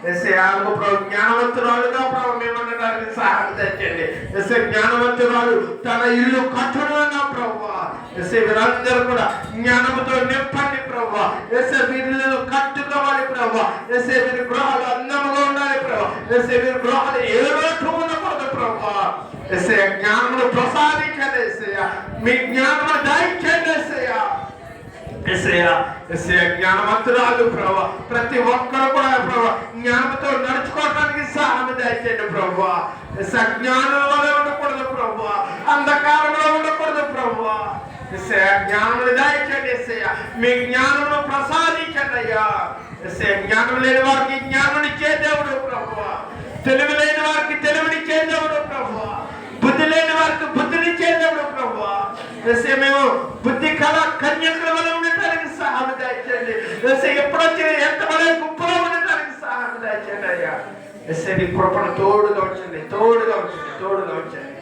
ఎస్ఐకు ప్రభు జ్ఞానవంతురాలుగా ప్రభు మేము ఉండడానికి సహాయం తెచ్చండి. ఎస్ఐ జ్ఞానవంతురాలు తన ఇల్లు కట్టునున్నా ప్రభు ఎస్ఐ వీరందరూ కూడా జ్ఞానంతో నింపండి ప్రభు. ఎస్ఐ వీళ్ళు కట్టుకోవాలి ప్రభు. ఎస్ఐ వీరి గృహాలు అందముగా ఉండాలి ప్రభు. ఎస్ఐ వీరి గృహాలు ఏ రోజు ఉండకూడదు ప్రభు. ఎస్ఐ జ్ఞానమును ప్రసాదించండి. ఎస్ఐ మీ జ్ఞానము దయచేయండి. ఎస్ఐ జ్ఞానవంతురాలు ప్రభు. ప్రతి ఒక్కరు కూడా ప్రభు జ్ఞానంతో నడుచుకోవడానికి సహాయం దయచేయండి ప్రభు. ఎస్ఐ జ్ఞానంలో ఉండకూడదు ప్రభు, అంధకారంలో ఉండకూడదు ప్రభు. ఎస్ఐ జ్ఞానమును దయచేయండి. ఎస్ఐ మీ జ్ఞానమును ప్రసాదించండి అయ్యా. ఎస్ఐ జ్ఞానం లేని వారికి జ్ఞానమునిచ్చే దేవుడు ప్రభు. తెలివి లేని వారికి తెలివినిచ్చే దేవుడు ప్రభు. బుద్ధి లేని వారికి బుద్ధినిచ్చే దేవుడు ప్రభు. ఎస్ఐ మేము బుద్ధి కళ కన్యకుల వల్ల ఉండటానికి సహాయం దయచేయండి. ఎస్ఐ ఎప్పుడొచ్చి ఎంతమంది గుంపులో ఉండటానికి సహాయం దయచేయండి అయ్యా. ఎస్ఐ నీ కృపను తోడుగా ఉంచండి, తోడుగా ఉంచండి, తోడుగా ఉంచండి.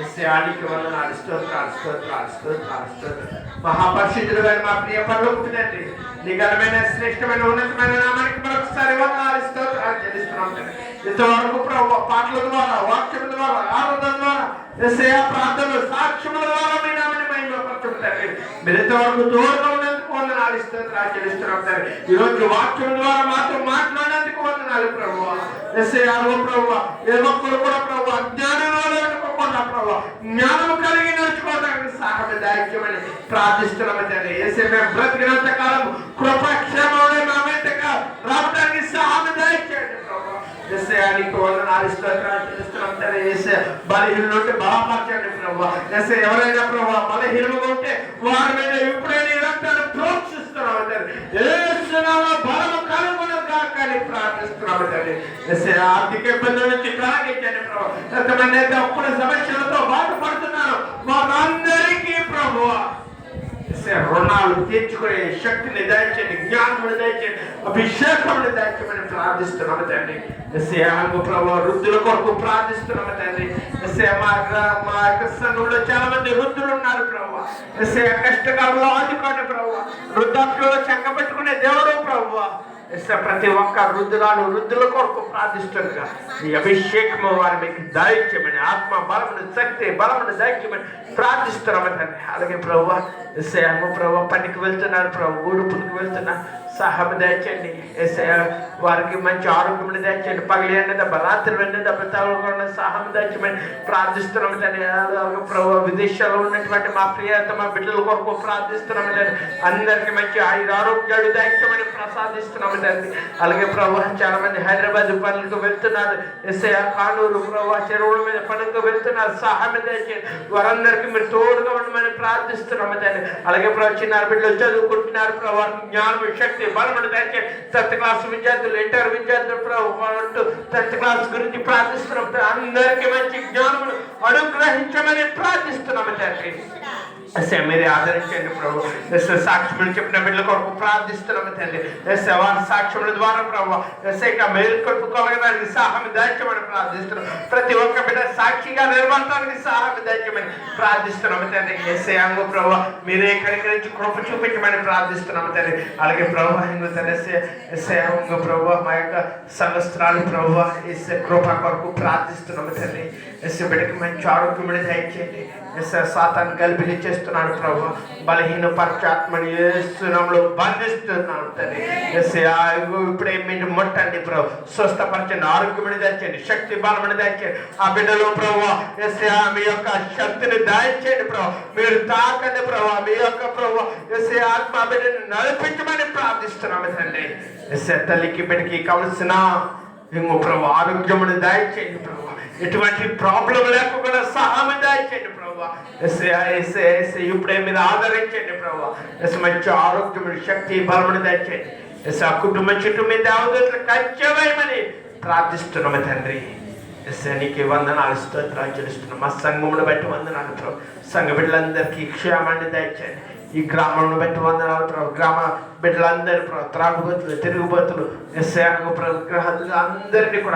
ఎస్ఐ ఆనికి వందనాలు, స్తోత్రాలు, స్తోత్రాలు, స్తోత్రాలు, స్తోత్రాలు. మహాపరిశుద్ధుడు గారి మా ప్రియ పరలోకపు తండ్రి, నీ ఘనమైన శ్రేష్టమైన ఉన్నతమైన నామానికి మరొకసారి వందనాలు, స్తోత్రాలు చెల్లిస్తున్నాం. ఇంతవరకు ప్రభు పాటల ద్వారా, వాక్యం ద్వారా, ఆరాధన ద్వారా, ఎస్ఐ ప్రార్థనలు, సాక్ష్యముల ద్వారా మీ నామాన్ని మహిమపరచుకుంటారు. మీరు ఇంతవరకు తోడుగా ఉన్నందుకు వందనాలు, స్తోత్రాలు చెల్లిస్తున్నాం తండ్రి. ఈరోజు వాక్యం ద్వారా మాతో మాట్లాడినందుకు వందనాలు ప్రభు. ఎస్ఐ ప్రభు ఏ ఒక్కరు కూడా ప్రభు అజ్ఞానంలో అనుకోకుండా ప్రభు జ్ఞానం కలిగి నడుచుకోవడానికి సహాయం దాయిత్యమని ప్రార్థిస్తున్నాము తండ్రి. ఎస్ఐ మేము బ్రతికినంత కాలం కృపక్షేమంలో మా వెంటగా రావడానికి సహాయం దాయిత్యండి ప్రభు. ఎస్ఐకి వందనాలు, స్తోత్రాలు చెల్లిస్తున్నాం తండ్రి. ఎస్ఐ బలహీనులు ఉంటే బలపరచండి ప్రభు. ఎస్ఐ ఎవరైనా ప్రభు బలహీనంగా ఉంటే వారి మీద ఎప్పుడైనా రక్తాన్ని ప్రోక్షిస్తున్నాము తండ్రి. యేసునామములో బలము కలుగును గాక అని ప్రార్థిస్తున్నాము తండ్రి. ఎస్ఐ ఆర్థిక ఇబ్బందుల నుంచి తొలగించండి ప్రభు. ఎంతమంది అయితే అప్పుడు సమస్యలతో బాధపడుతున్నారు వారందరికీ ప్రభు రుణాలు తీర్చుకునే శక్తిని దయచేయండి, జ్ఞానమును దయచేయండి, అభిషేకమును దయచేయమని ప్రార్థిస్తున్నాము తండ్రి. ఎస్ఐ ప్రభు వృద్ధుల కొరకు ప్రార్థిస్తున్నాము తండ్రి. ఎస్ఐ మా యొక్క సంఘంలో చాలా మంది వృద్ధులు ఉన్నారు ప్రభు. ఎస్ఐ కష్టకాలంలో ఆదుకోండి ప్రభు. వృద్ధాప్యంలో చక్కబెట్టుకునే దేవుడు ప్రభు. ఎస్ఐ ప్రతి ఒక్క వృద్ధుల కొరకు ప్రార్థిస్తుండగా ఈ అభిషేకము వారి మీకు దయచేయమని, ఆత్మ బలమును, శక్తి బలమును దయచేయమని ప్రార్థిస్తున్నాము తండ్రి. అలాగే ప్రభు ఎస్ఐ ప్రభు పనికి వెళ్తున్నారు ప్రభు, ఊడుపులకు వెళ్తున్నారు, సహాయం దయచేయండి. ఎస్ఐ వారికి మంచి ఆరోగ్యం దయచేయండి. పగలి ఎండ దెబ్బ, రాత్రి వెండి దెబ్బ తగలకుండా సహాయం దయచేయమని ప్రార్థిస్తున్నాము తండ్రి. అలాగే ప్రభు విదేశాల్లో ఉన్నటువంటి మా ప్రియతమ బిడ్డల కొరకు ప్రార్థిస్తున్నాము తండ్రి. అందరికీ మంచి ఆరోగ్యాలు దయచేయమని ప్రసాదిస్తున్నాము తండ్రి. అలాగే ప్రభు చాలా మంది హైదరాబాద్ పనులకు వెళ్తున్నారు. ఎస్ఐ కానూరు ప్రభు చెరువుల మీద పనులకు వెళ్తున్నారు, సహాయం దయచేయండి. వారందరికీ మీరు తోడుగా ఉండమని ప్రార్థిస్తున్నాము తండ్రి. అలాగే ప్రభు చిన్నారు బిడ్డలు చదువుకుంటున్నారు ప్రభు, జ్ఞానం, శక్తి, బలమును దయచేయండి. 10th క్లాస్ విద్యార్థులు, ఇంటర్ విద్యార్థులు ప్రభు 10th క్లాస్ గురించి ప్రార్థిస్తున్నాం. అందరికీ మంచి జ్ఞానమును అనుగ్రహించమని ప్రార్థిస్తున్నాము తండ్రి. ఎస్ఐ మీరే ఆదరించండి ప్రభు. ఎస్ఐ సాక్ష్యములు చెప్పిన బిడ్డల కొరకు ప్రార్థిస్తున్నాము తండ్రి. ఎస్ఐ వారి సాక్ష్యముల ద్వారా ప్రభు ఎస్ఐకి మేలు కొరకు కలగడానికి సహాయం దయచేయమని ప్రార్థిస్తున్నాం. ప్రతి ఒక్క బిడ్డ సాక్షిగా నిలబడటానికి సహాయం దయచేయమని ప్రార్థిస్తున్నాము తండ్రి. ఎస్ఐ ప్రభు మీరే కనికరించి కృప చూపించమని ప్రార్థిస్తున్నాము తండ్రి. అలాగే ప్రభు ఎస్ఐ ప్రభు మా యొక్క సంవత్సరాలు ప్రభు ఎస్ఐ కృప కొరకు ప్రార్థిస్తున్నాము తండ్రి. ఎస్ఐ బిడ్డకి మంచి ఆరోగ్యములు దయచేయండి. ఎస్ఐ సాతాను గలిబిలి చేస్తున్నాడు ప్రభు, బలహీన పరచాత్మని యేసునామములో బంధిస్తున్నాను తండ్రి. ఎస్ఐ ఇప్పుడే మీరు ముట్టండి ప్రభు, స్వస్థపరచండి, ఆరోగ్యముని దయచేయండి, శక్తి బలముని దయచేయండి. ఆ బిడ్డలో ప్రభు ఎస్ఐ మీ యొక్క శక్తిని దయచేయండి ప్రభు, మీరు తాకండి ప్రభు. మీ యొక్క ప్రభు ఎస్ఐ ఆత్మ బిడ్డని నడిపించమని ప్రార్థిస్తున్నాము తండ్రి. ఎస్ఐ తల్లికి బిడ్డకి కావలసిన ప్రభు ఆరోగ్యముని దయచేయండి ప్రభు, ఎటువంటి ప్రాబ్లం లేకుండా సహాయం దయచేయండి ప్రభు. ఎస్ఐ ఇప్పుడే మీరు ఆదరించండి ప్రభు. ఎస్ మంచి ఆరోగ్యం, శక్తి, బలముని దయచేయండి. ఎస్ ఆ కుటుంబం చుట్టూ మీ దేవదూతలు కంచెవేయమని ప్రార్థిస్తున్నాము తండ్రి. ఎస్ఐ నీకు వందనాలు, స్తోత్రాలు చెల్లిస్తున్నాం. మా సంఘమును బట్టి వందనాలు ప్రభు. సంఘ బిడ్డలందరికీ క్షేమాన్ని దయచేయండి. ఈ గ్రామంలో బట్టి వందనాలు ప్రభు. గ్రామ బిడ్డలందరూ ప్రభు, త్రాగుబోతులు, తిరుగుబోతులు, ఎస్ఐ ప్రభు గ్రహాలు అందరినీ కూడా